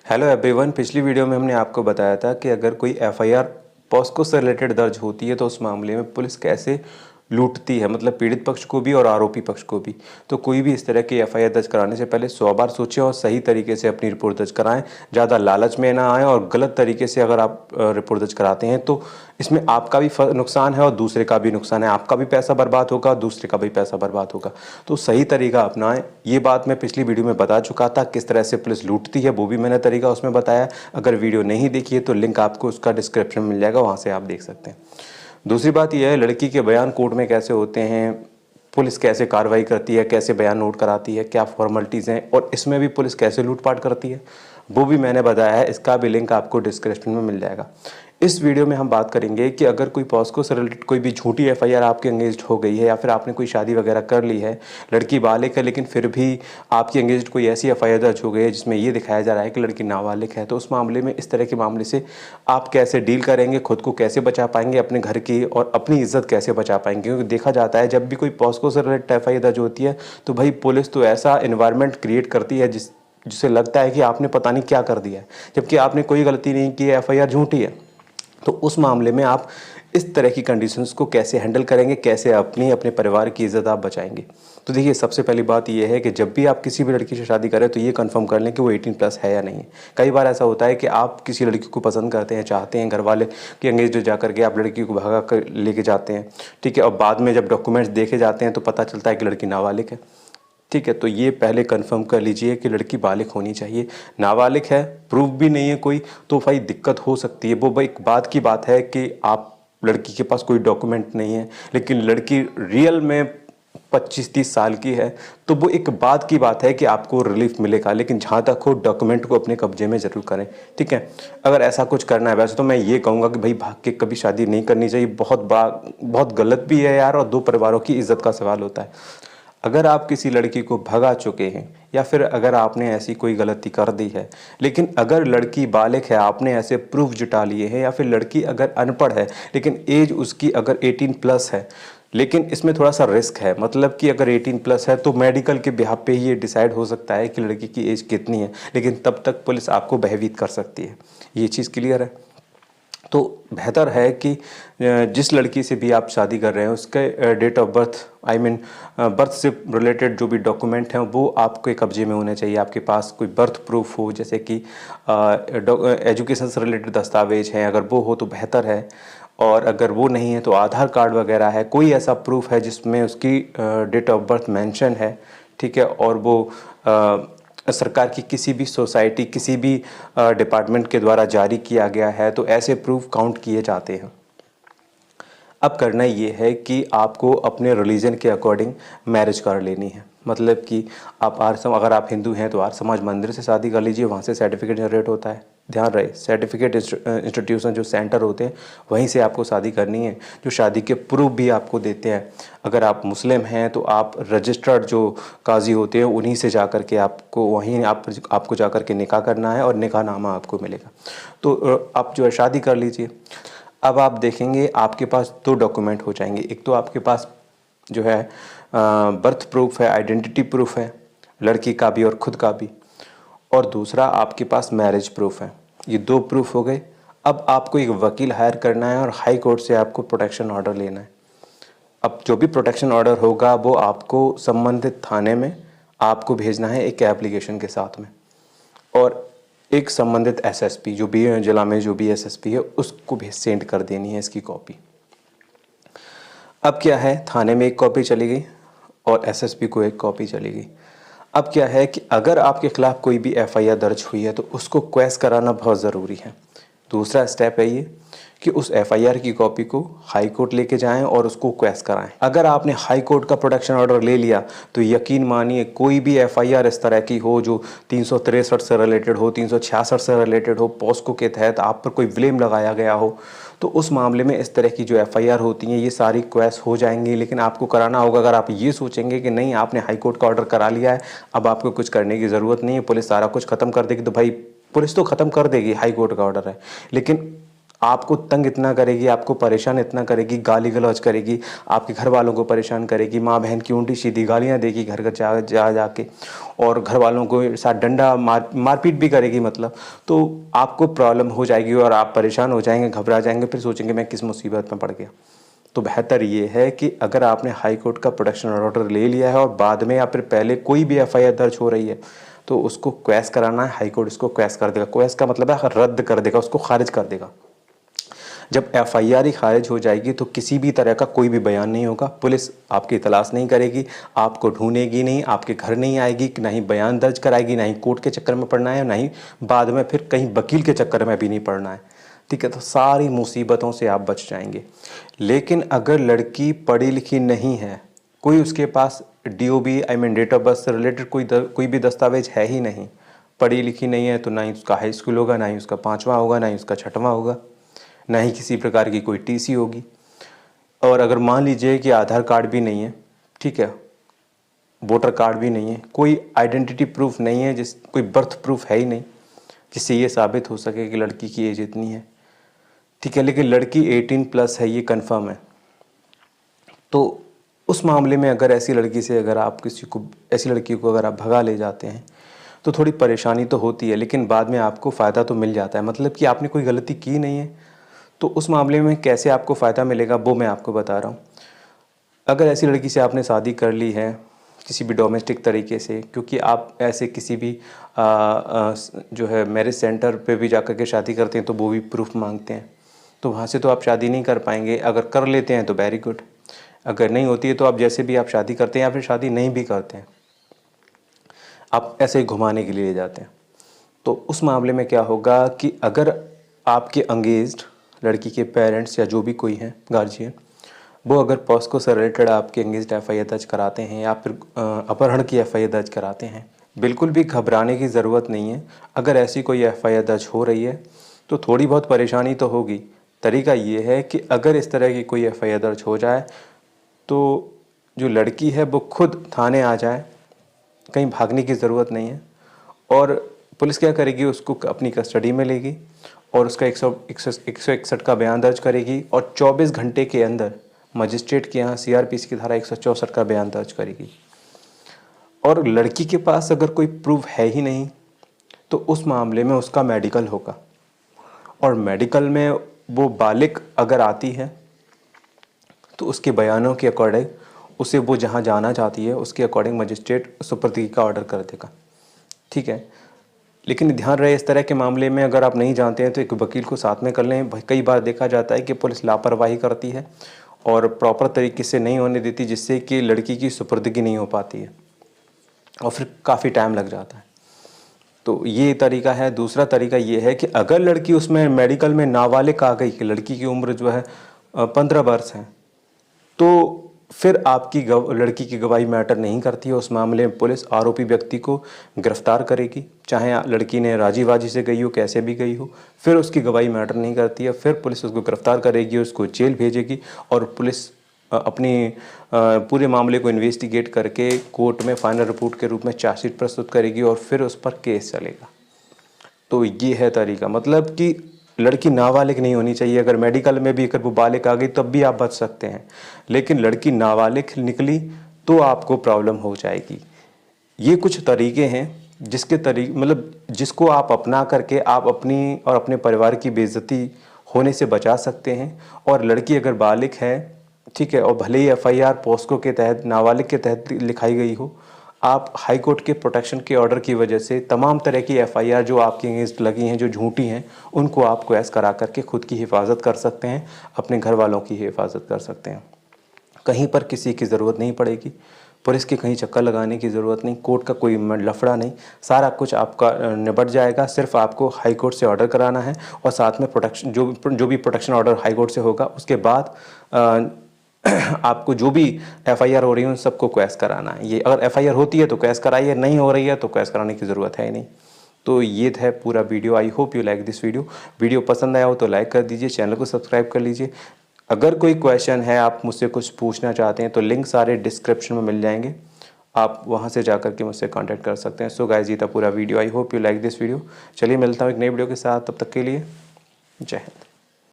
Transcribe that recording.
Hello everyone. पिछली video में हमने आपको बताया था कि अगर कोई एफआईआर पॉस्को से रिलेटेड दर्ज होती है तो उस मामले में पुलिस कैसे लूटती है, मतलब पीड़ित पक्ष को भी और आरोपी पक्ष को भी। तो कोई भी इस तरह की एफआईआर दर्ज कराने से पहले 100 बार सोचें और सही तरीके से अपनी रिपोर्ट दर्ज कराएं। ज़्यादा लालच में ना आएँ और गलत तरीके से अगर आप रिपोर्ट दर्ज कराते हैं तो इसमें आपका भी नुकसान है और दूसरे का भी नुकसान है। आपका भी पैसा बर्बाद होगा, दूसरे का भी पैसा बर्बाद होगा। तो सही तरीका अपनाएं। ये बात मैं पिछली वीडियो में बता चुका था, किस तरह से पुलिस लूटती है वो भी मैंने तरीका उसमें बताया। अगर वीडियो नहीं देखी है तो लिंक आपको उसका डिस्क्रिप्शन में मिल जाएगा, वहाँ से आप देख सकते हैं। दूसरी बात यह है, लड़की के बयान कोर्ट में कैसे होते हैं, पुलिस कैसे कार्रवाई करती है, कैसे बयान नोट कराती है, क्या फॉर्मेलिटीज़ हैं और इसमें भी पुलिस कैसे लूटपाट करती है, वो भी मैंने बताया है। इसका भी लिंक आपको डिस्क्रिप्शन में मिल जाएगा। इस वीडियो में हम बात करेंगे कि अगर कोई पॉस्को से रिलेटेड कोई भी झूठी एफआईआर आपकी एंगेज्ड हो गई है या फिर आपने कोई शादी वगैरह कर ली है, लड़की बालिग है लेकिन फिर भी आपकी एंगेज्ड कोई ऐसी एफआईआर दर्ज हो गई है जिसमें ये दिखाया जा रहा है कि लड़की नाबालिग है, तो उस मामले में इस तरह के मामले से आप कैसे डील करेंगे, खुद को कैसे बचा पाएंगे, अपने घर की और अपनी इज्जत कैसे बचा पाएंगे। क्योंकि देखा जाता है जब भी कोई पॉस्को से रिलेटेड एफआईआर दर्ज होती है तो भाई पुलिस तो ऐसा इन्वायरमेंट क्रिएट करती है जिससे लगता है कि आपने पता नहीं क्या कर दिया है, जबकि आपने कोई गलती नहीं की है, एफआईआर झूठी है। तो उस मामले में आप इस तरह की कंडीशंस को कैसे हैंडल करेंगे, कैसे अपने परिवार की इज़्ज़त आप बचाएंगे। तो देखिए, सबसे पहली बात यह है कि जब भी आप किसी भी लड़की से शादी करें तो ये कंफर्म कर लें कि वो 18+ है या नहीं है। कई बार ऐसा होता है कि आप किसी लड़की को पसंद करते हैं, चाहते हैं, घर वाले की एंगेजमेंट जा करके आप लड़की को भगा कर लेके जाते हैं, ठीक है, और बाद में जब डॉक्यूमेंट्स देखे जाते हैं तो पता चलता है कि लड़की नाबालिग है, ठीक है। तो ये पहले कंफर्म कर लीजिए कि लड़की बालिग होनी चाहिए। नाबालिग है, प्रूफ भी नहीं है कोई, तो भाई दिक्कत हो सकती है। वो भाई एक बात की बात है कि आप लड़की के पास कोई डॉक्यूमेंट नहीं है लेकिन लड़की रियल में 25-30 साल की है, तो वो एक बात की बात है कि आपको रिलीफ मिलेगा। लेकिन जहाँ तक हो डॉक्यूमेंट को अपने कब्जे में ज़रूर करें, ठीक है। अगर ऐसा कुछ करना है, वैसे तो मैं ये कहूँगा कि भाई भाग के कभी शादी नहीं करनी चाहिए। बहुत गलत भी है यार, और दो परिवारों की इज्जत का सवाल होता है। अगर आप किसी लड़की को भगा चुके हैं या फिर अगर आपने ऐसी कोई गलती कर दी है, लेकिन अगर लड़की बालिग है, आपने ऐसे प्रूफ जुटा लिए हैं, या फिर लड़की अगर अनपढ़ है लेकिन एज उसकी अगर 18+ है, लेकिन इसमें थोड़ा सा रिस्क है, मतलब कि अगर 18+ है तो मेडिकल के बिहाफ पे ही ये डिसाइड हो सकता है कि लड़की की एज कितनी है, लेकिन तब तक पुलिस आपको भयभीत कर सकती है। ये चीज़ क्लियर है। तो बेहतर है कि जिस लड़की से भी आप शादी कर रहे हैं उसके date of birth, I mean birth से रिलेटेड जो भी डॉक्यूमेंट हैं वो आपके कब्जे में होने चाहिए। आपके पास कोई बर्थ प्रूफ हो, जैसे कि एजुकेशन से रिलेटेड दस्तावेज हैं, अगर वो हो तो बेहतर है। और अगर वो नहीं है तो आधार कार्ड वगैरह है, कोई ऐसा प्रूफ है जिसमें उसकी डेट ऑफ बर्थ मेंशन है, ठीक है, और वो सरकार की किसी भी सोसाइटी, किसी भी डिपार्टमेंट के द्वारा जारी किया गया है, तो ऐसे प्रूफ काउंट किए जाते हैं। अब करना ये है कि आपको अपने रिलीजन के अकॉर्डिंग मैरिज कर लेनी है। मतलब कि आप अगर आप हिंदू हैं तो आर्य समाज मंदिर से शादी कर लीजिए, वहाँ से सर्टिफिकेट जनरेट होता है। ध्यान रहे, सर्टिफिकेट इंस्टीट्यूशन जो सेंटर होते हैं वहीं से आपको शादी करनी है, जो शादी के प्रूफ भी आपको देते हैं। अगर आप मुस्लिम हैं तो आप रजिस्टर्ड जो काजी होते हैं उन्हीं से जा कर के आपको वहीं आपको जा कर के निकाह करना है और निकाहनामा आपको मिलेगा। तो आप जो है शादी कर लीजिए। अब आप देखेंगे आपके पास 2 डॉक्यूमेंट हो जाएंगे। एक तो आपके पास जो है बर्थ प्रूफ है, आइडेंटिटी प्रूफ है, लड़की का भी और खुद का भी, और दूसरा आपके पास मैरिज प्रूफ है। ये 2 प्रूफ हो गए। अब आपको एक वकील हायर करना है और हाई कोर्ट से आपको प्रोटेक्शन ऑर्डर लेना है। अब जो भी प्रोटेक्शन ऑर्डर होगा वो आपको संबंधित थाने में आपको भेजना है एक एप्लीकेशन के साथ में, और एक संबंधित एसएसपी जो भी जिला में जो भी एसएसपी है उसको भी सेंड कर देनी है इसकी कॉपी। अब क्या है, थाने में एक कॉपी चली गई और एसएसपी को एक कॉपी चली गई। अब क्या है कि अगर आपके खिलाफ कोई भी एफआईआर दर्ज हुई है तो उसको क्वेश कराना बहुत ज़रूरी है। दूसरा स्टेप है ये कि उस एफआईआर की कॉपी को हाई कोर्ट लेके जाएं और उसको क्वेश कराएं। अगर आपने हाई कोर्ट का प्रोटेक्शन ऑर्डर ले लिया तो यकीन मानिए कोई भी एफआईआर इस तरह की हो जो 363 से रिलेटेड हो, 366 से रिलेटेड हो, पॉस्को के तहत आप पर कोई ब्लेम लगाया गया हो, तो उस मामले में इस तरह की जो एफआईआर होती हैं ये सारी क्वेश हो जाएंगी। लेकिन आपको कराना होगा, अगर आप ये सोचेंगे कि नहीं आपने हाई कोर्ट का ऑर्डर करा लिया है, अब आपको कुछ करने की ज़रूरत नहीं है, पुलिस सारा कुछ ख़त्म कर देगी, तो भाई पुलिस तो ख़त्म कर देगी, हाई कोर्ट का ऑर्डर है, लेकिन आपको तंग इतना करेगी, आपको परेशान इतना करेगी, गाली गलौज करेगी, आपके घर वालों को परेशान करेगी, माँ बहन की उल्टी सीधी गालियाँ देगी घर घर जाके, और घर वालों को साथ डंडा मारपीट भी करेगी मतलब। तो आपको प्रॉब्लम हो जाएगी और आप परेशान हो जाएंगे, घबरा जाएंगे, फिर सोचेंगे मैं किस मुसीबत में पड़ गया। तो बेहतर ये है कि अगर आपने हाई कोर्ट का प्रोटेक्शन ऑर्डर ले लिया है और बाद में या फिर पहले कोई भी एफआईआर दर्ज हो रही है तो उसको क्वैश कराना है। हाई कोर्ट इसको क्वैश कर देगा। क्वैश का मतलब है रद्द कर देगा, उसको खारिज कर देगा। जब एफआईआर ही खारिज हो जाएगी तो किसी भी तरह का कोई भी बयान नहीं होगा, पुलिस आपकी तलाश नहीं करेगी, आपको ढूंढेगी नहीं, आपके घर नहीं आएगी, ना ही बयान दर्ज कराएगी, ना ही कोर्ट के चक्कर में पड़ना है, ना ही बाद में फिर कहीं वकील के चक्कर में भी नहीं पड़ना है। ठीक है, तो सारी मुसीबतों से आप बच जाएंगे। लेकिन अगर लड़की पढ़ी लिखी नहीं है, कोई उसके पास DOB I mean date of birth से रिलेटेड कोई भी दस्तावेज है ही नहीं, पढ़ी लिखी नहीं है, तो ना ही उसका हाई स्कूल होगा, ना ही उसका 5वां होगा, ना ही उसका 6वां होगा, ना ही किसी प्रकार की कोई टीसी होगी। और अगर मान लीजिए कि आधार कार्ड भी नहीं है, ठीक है, वोटर कार्ड भी नहीं है, कोई आइडेंटिटी प्रूफ नहीं है, कोई बर्थ प्रूफ है ही नहीं जिससे ये साबित हो सके कि लड़की की एज इतनी है, ठीक है, लेकिन लड़की 18+ है, ये कंफर्म है, तो उस मामले में अगर ऐसी लड़की से अगर आप ऐसी लड़की को अगर आप भगा ले जाते हैं तो थोड़ी परेशानी तो होती है, लेकिन बाद में आपको फ़ायदा तो मिल जाता है। मतलब कि आपने कोई गलती की नहीं है, तो उस मामले में कैसे आपको फ़ायदा मिलेगा वो मैं आपको बता रहा हूँ। अगर ऐसी लड़की से आपने शादी कर ली है किसी भी डोमेस्टिक तरीके से, क्योंकि आप ऐसे किसी भी जो है मैरिज सेंटर पे भी जाकर के शादी करते हैं तो वो भी प्रूफ मांगते हैं, तो वहाँ से तो आप शादी नहीं कर पाएंगे। अगर कर लेते हैं तो वेरी गुड, अगर नहीं होती है तो आप जैसे भी आप शादी करते हैं या फिर शादी नहीं भी करते हैं, आप ऐसे ही घुमाने के लिए ले जाते हैं। तो उस मामले में क्या होगा कि अगर आपके अंगेज्ड लड़की के पेरेंट्स या जो भी कोई हैं गार्जियन, वो अगर पॉस्को से रिलेटेड आपके अंगेज्ड एफआईआर दर्ज कराते हैं या फिर अपहरण की एफआईआर दर्ज कराते हैं, बिल्कुल भी घबराने की ज़रूरत नहीं है। अगर ऐसी कोई एफआईआर दर्ज हो रही है तो थोड़ी बहुत परेशानी तो होगी। तरीका ये है कि अगर इस तरह की कोई एफआईआर दर्ज हो जाए तो जो लड़की है वो खुद थाने आ जाए, कहीं भागने की ज़रूरत नहीं है। और पुलिस क्या करेगी, उसको अपनी कस्टडी में लेगी और उसका 161 का बयान दर्ज करेगी और 24 घंटे के अंदर मजिस्ट्रेट के यहाँ सीआरपीसी की धारा 164 का बयान दर्ज करेगी। और लड़की के पास अगर कोई प्रूफ है ही नहीं तो उस मामले में उसका मेडिकल होगा, और मेडिकल में वो बालिग अगर आती है तो उसके बयानों के अकॉर्डिंग उसे वो जहाँ जाना चाहती है उसके अकॉर्डिंग मजिस्ट्रेट सुपुर्दगी का ऑर्डर कर देगा। ठीक है, लेकिन ध्यान रहे इस तरह के मामले में अगर आप नहीं जानते हैं तो एक वकील को साथ में कर लें। कई बार देखा जाता है कि पुलिस लापरवाही करती है और प्रॉपर तरीके से नहीं होने देती, जिससे कि लड़की की सुपुर्दगी नहीं हो पाती है और फिर काफ़ी टाइम लग जाता है। तो ये तरीका है। दूसरा तरीका ये है कि अगर लड़की उसमें मेडिकल में नाबालिग आ गई कि लड़की की उम्र जो है 15 वर्ष है, तो फिर आपकी लड़की की गवाही मैटर नहीं करती है। उस मामले में पुलिस आरोपी व्यक्ति को गिरफ्तार करेगी, चाहे लड़की ने राजी वाजी से गई हो, कैसे भी गई हो, फिर उसकी गवाही मैटर नहीं करती है। फिर पुलिस उसको गिरफ्तार करेगी, उसको जेल भेजेगी और पुलिस अपनी पूरे मामले को इन्वेस्टिगेट करके कोर्ट में फाइनल रिपोर्ट के रूप में चार्जशीट प्रस्तुत करेगी और फिर उस पर केस चलेगा। तो ये है तरीका, मतलब कि लड़की नाबालिग नहीं होनी चाहिए। अगर मेडिकल में भी अगर वो बालिग आ गई तब भी आप बच सकते हैं, लेकिन लड़की नाबालिग निकली तो आपको प्रॉब्लम हो जाएगी। ये कुछ तरीके हैं मतलब जिसको आप अपना करके आप अपनी और अपने परिवार की बेइज्जती होने से बचा सकते हैं। और लड़की अगर बालिग है, ठीक है, और भले ही एफआईआर पॉस्को के तहत नाबालिग के तहत लिखाई गई हो, आप हाई कोर्ट के प्रोटेक्शन के ऑर्डर की वजह से तमाम तरह की एफआईआर जो आपके अगेंस्ट लगी हैं, जो झूठी हैं, उनको आप क्वैश करा करके खुद की हिफाजत कर सकते हैं, अपने घर वालों की हिफाजत कर सकते हैं। कहीं पर किसी की ज़रूरत नहीं पड़ेगी, पुलिस के कहीं चक्कर लगाने की ज़रूरत नहीं, कोर्ट का कोई लफड़ा नहीं, सारा कुछ आपका निबट जाएगा। सिर्फ आपको हाई कोर्ट से ऑर्डर कराना है और साथ में प्रोटेक्शन जो भी प्रोटेक्शन ऑर्डर हाई कोर्ट से होगा उसके बाद आपको जो भी एफआईआर हो रही है उन सबको क्वैश कराना है। ये अगर एफआईआर होती है तो क्वैश कराइए, नहीं हो रही है तो क्वैश कराने की ज़रूरत है ही नहीं। तो ये है पूरा video. I hope you like this video पसंद आया हो तो लाइक कर दीजिए, चैनल को सब्सक्राइब कर लीजिए। अगर कोई क्वेश्चन है, आप मुझसे कुछ पूछना चाहते हैं तो लिंक सारे डिस्क्रिप्शन में मिल जाएंगे, आप वहाँ से जाकर के मुझसे कांटेक्ट कर सकते हैं। सो गाइस, ये था पूरा video. I hope you like this video. चलिए मिलता हूँ एक नई वीडियो के साथ, तब तक के लिए जय हिंद।